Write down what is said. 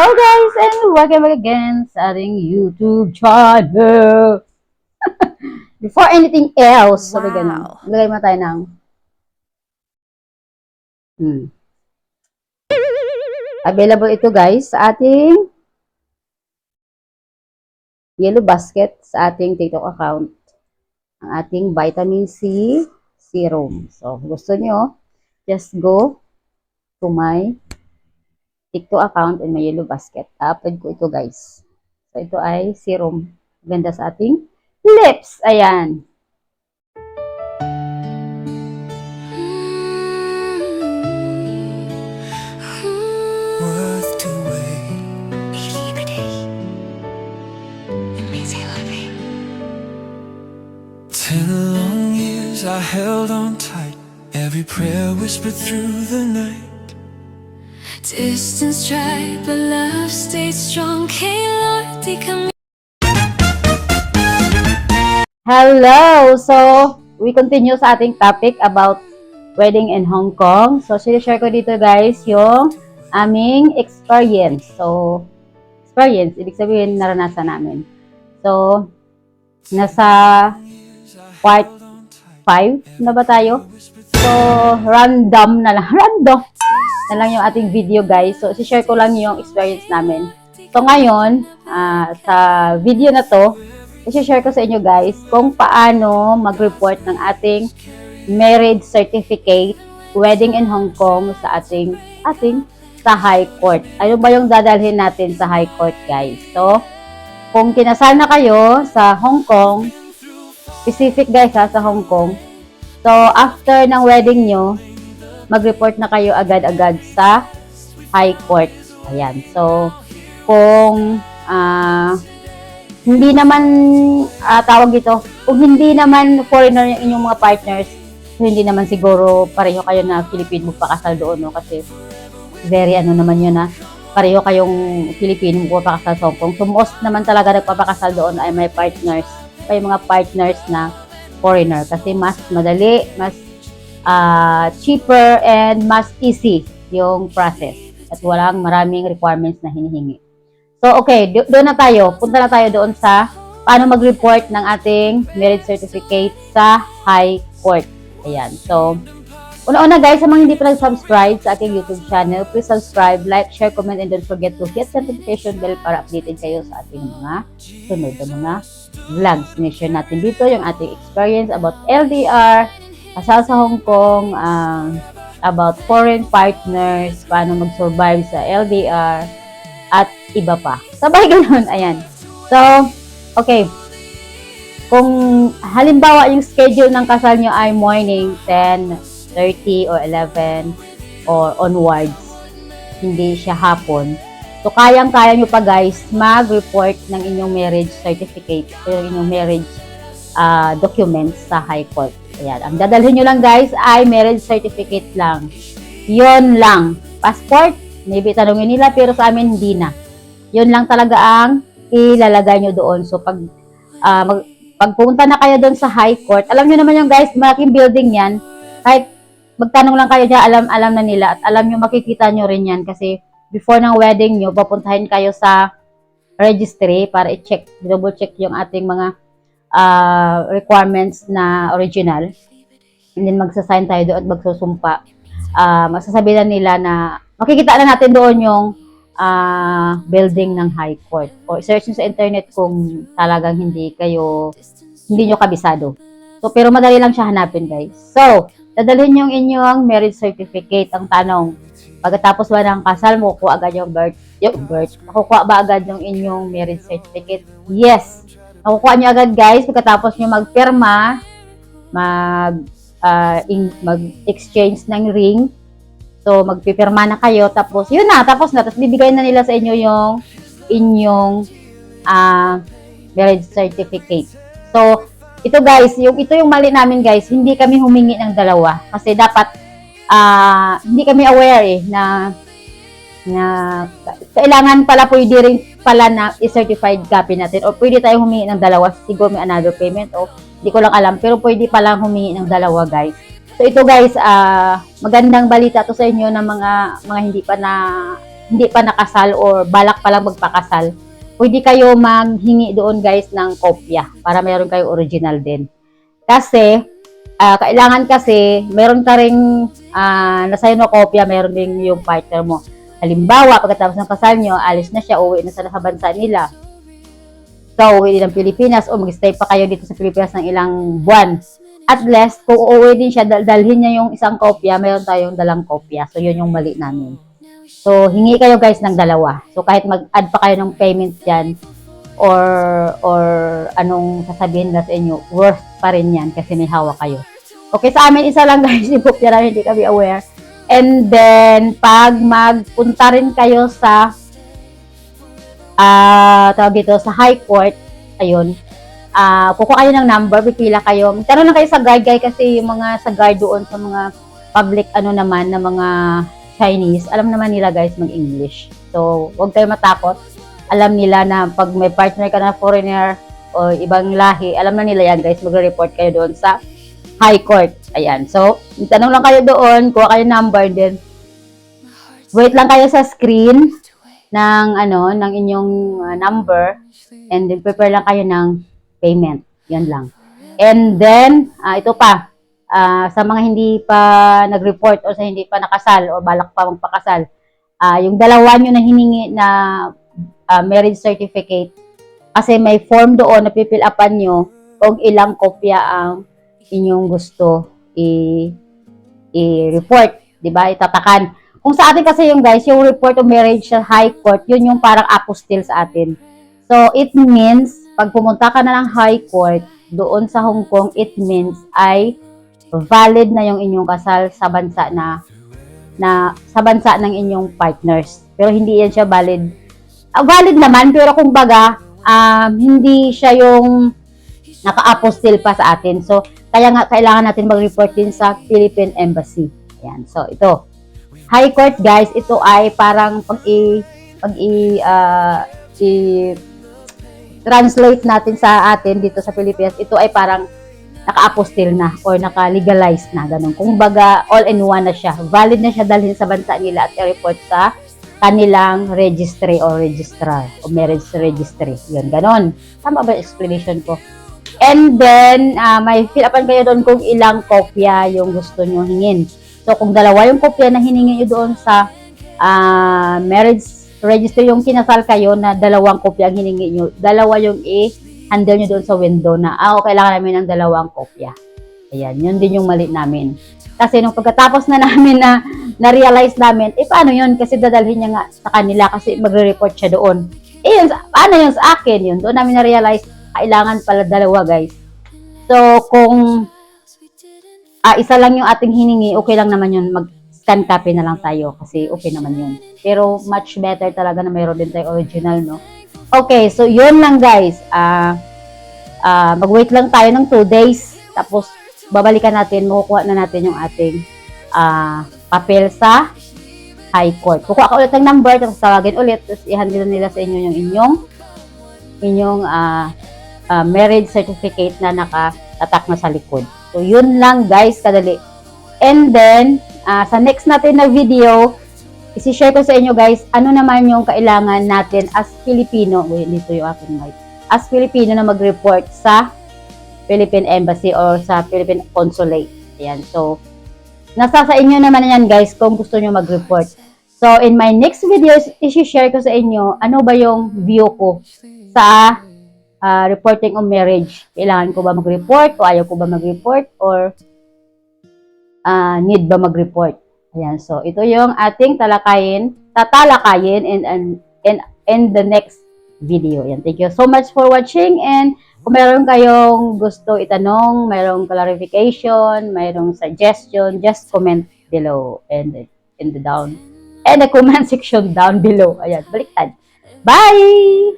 Hello guys and welcome back again sa ating YouTube channel. Before anything else, sabi ganun. Wow. Lagay mo tayo ng available ito guys sa ating Yellow Basket sa ating TikTok account. Ang ating vitamin C serum. So, gusto nyo, just go to my TikTok account and my Yellow Basket. I-upload ko ito guys. So, ito ay serum. Ganda sa ating lips. Ayan. Worth to wait. Ten long years I held on tight. Every prayer whispered through the night. Distance tried, but love stayed strong. Can't Lord, come. Hello! So, we continue sa ating topic about wedding in Hong Kong. So, share ko dito guys yung aming experience. So, experience, ibig sabihin naranasan namin. So, nasa part 5 na ba tayo? So, random na lang. Random na lang yung ating video guys. So, share ko lang yung experience namin. So, ngayon, sa video na to, i-share ko sa inyo guys kung paano mag-report ng ating marriage certificate, wedding in Hong Kong sa ating sa High Court. Ano ba yung dadalhin natin sa High Court guys? So, kung kinasal na kayo sa Hong Kong, specific guys sa Hong Kong, so after ng wedding nyo, mag-report na kayo agad-agad sa High Court. Ayan. So, kung hindi naman tawag ito, kung hindi naman foreigner yung inyong mga partners, hindi naman siguro pareho kayo na Filipino magpakasal doon, no? Kasi very naman yun na pareho kayong Filipino magpapakasal sa Hong Kong. So most naman talaga nagpapakasal doon ay may partners, may mga partners na foreigner kasi mas madali, mas cheaper and mas easy yung process at walang maraming requirements na hinihingi. So, okay, doon na tayo. Punta na tayo doon sa paano mag-report ng ating marriage certificate sa High Court. Ayan. So, una-una guys, sa mga hindi pa nag-subscribe sa ating YouTube channel, please subscribe, like, share, comment, and don't forget to hit the notification bell para updated kayo sa ating mga sunod na mga vlogs. Share natin dito yung ating experience about LDR, kasal sa Hong Kong, about foreign partners, paano mag-survive sa LDR, at iba pa. Sabay ganun, ayan. So, okay. Kung halimbawa yung schedule ng kasal nyo ay morning, 10:30 or 11 or onwards, hindi siya hapon. So, kayang-kaya nyo pa guys mag-report ng inyong marriage certificate o yung inyong marriage documents sa High Court. Ayan. Ang dadalhin nyo lang guys ay marriage certificate lang. Yon lang. Passport, maybe tanongin nila, pero sa amin hindi na. Yun lang talaga ang ilalagay nyo doon. So, pag pumunta na kayo doon sa High Court, alam nyo naman yung guys, malaking building yan. Kahit magtanong lang kayo dyan, alam na nila. At alam nyo, makikita nyo rin yan. Kasi before ng wedding nyo, papuntahin kayo sa registry para i-check, double check yung ating mga requirements na original. And then magsasign tayo doon at magsusumpa. Magsasabi na nila na makikita na natin doon yung building ng High Court. O search nyo sa internet kung talagang hindi nyo kabisado. So, pero madali lang siya hanapin guys. So, dadalhin yung inyong marriage certificate. Ang tanong, pagkatapos ba ng kasal mo, kukuha agad yung birth. Kukuha ba agad yung inyong marriage certificate? Yes. Nakukuha nyo agad guys. Pagkatapos nyo magpirma, mag-exchange ng ring. So, magpipirma na kayo, tapos, yun na, tapos bibigay na nila sa inyo yung inyong marriage certificate. So, ito guys, ito yung mali namin guys, hindi kami humingi ng dalawa. Kasi dapat, hindi kami aware na kailangan pala pwede rin pala na i-certified copy natin. O pwede tayo humingi ng dalawa, siguro may another payment, o hindi ko lang alam, pero pwede palang humingi ng dalawa guys. So ito guys, magandang balita to sa inyo ng mga hindi pa hindi pa nakasal or balak pa lang magpakasal, pwede kayo maghingi doon guys ng kopya para mayroon kayo original din. Kasi, kailangan kasi, meron ka ring nasa na kopya, meron din yung partner mo. Halimbawa, pagkatapos ng kasal nyo, alis na siya, uwi na sa bansa nila. So, uwi din ng Pilipinas o mag-stay pa kayo dito sa Pilipinas ng ilang buwan. At least, kung uuwi din siya, dalhin niya yung isang kopya, mayroon tayong dalang kopya. So, yun yung mali namin. So, hingi kayo guys ng dalawa. So, kahit mag-add pa kayo ng payment dyan, or anong sasabihin na sa inyo, worth pa rin yan kasi may hawak kayo. Okay, sa amin, isa lang guys, yung kopya na hindi kami aware. And then, pag magpunta rin kayo sa tawag dito, sa high court, ayun, kukuha kayo ng number, pipila kayo. Magtanong lang kayo sa guard guy kasi yung mga sa guard doon sa mga public naman na mga Chinese, alam naman nila guys mag-English. So, huwag kayo matakot. Alam nila na pag may partner ka na foreigner o ibang lahi, alam na nila yan guys, magre-report kayo doon sa high court. Ayan. So, tanong lang kayo doon, kuha kayo number, then wait lang kayo sa screen ng ng inyong number, and then prepare lang kayo ng payment. Yan lang. And then, ito pa, sa mga hindi pa nag-report o sa hindi pa nakasal o balak pa magpakasal, yung dalawa nyo na hiningi na marriage certificate, kasi may form doon na pipil upan nyo kung ilang kopya ang inyong gusto i-report. Diba? Itatakan. Kung sa atin kasi yung guys, yung report of marriage sa high court, yun yung parang apostille sa atin. So, it means, pag pumunta ka na ng high court, doon sa Hong Kong, it means ay valid na yung inyong kasal sa bansa sa bansa ng inyong partners. Pero hindi yan siya valid. Valid naman, pero kumbaga, hindi siya yung naka-apostle pa sa atin. So, kaya nga kailangan natin mag-report din sa Philippine Embassy. Ayan. So, ito. High court guys, ito ay parang translate natin sa atin dito sa Pilipinas, ito ay parang naka-apostle na or naka-legalize na, ganun. Kung baga, all-in-one na siya. Valid na siya dalhin sa bansa nila at i-report sa kanilang registry or registrar o marriage registry. Yun, ganun. Tama ba explanation ko? And then, may fill upan kayo doon kung ilang kopya yung gusto nyo hingin. So, kung dalawa yung kopya na hiningi nyo doon sa marriage registry, yung kinasal kayo na dalawang kopya ang hiningi nyo, dalawa yung i-handle nyo doon sa window na, kailangan namin ng dalawang kopya. Ayan, yun din yung mali namin. Kasi nung pagkatapos na namin na-realize namin, paano yun? Kasi dadalhin niya nga sa kanila kasi magre-report siya doon. Yun, paano yun sa akin? Yun, doon namin na-realize, kailangan pala dalawa, guys. So, kung isa lang yung ating hiningi, okay lang naman yun. Mag-scan copy na lang tayo kasi okay naman yun. Pero much better talaga na mayroon din tayo original, no? Okay, so yun lang, guys. Mag-wait lang tayo ng 2 days. Tapos, babalikan natin, makukuha na natin yung ating papel sa high court. Kukuha ka ulit ng number, tapos tawagin ulit, tapos i-handle nila sa inyo yung inyong marriage certificate na nakatatak na sa likod. So, yun lang guys, kadali. And then, sa next natin na video, isi-share ko sa inyo guys, ano naman yung kailangan natin as Filipino, dito yung aking mic, as Filipino na mag-report sa Philippine Embassy or sa Philippine Consulate. Ayan, so, nasa sa inyo naman yan guys kung gusto nyo mag-report. So, in my next videos, isi-share ko sa inyo, ano ba yung view ko sa reporting of marriage. Kailangan ko ba mag-report o ayaw ko ba mag-report or need ba mag-report. Ayan, so ito yung ating tatalakayin in the next video. Ayan, thank you so much for watching, and kung meron kayong gusto itanong, mayroong clarification, mayroong suggestion, just comment below and in the comment section down below. Ayan, baliktad. Bye!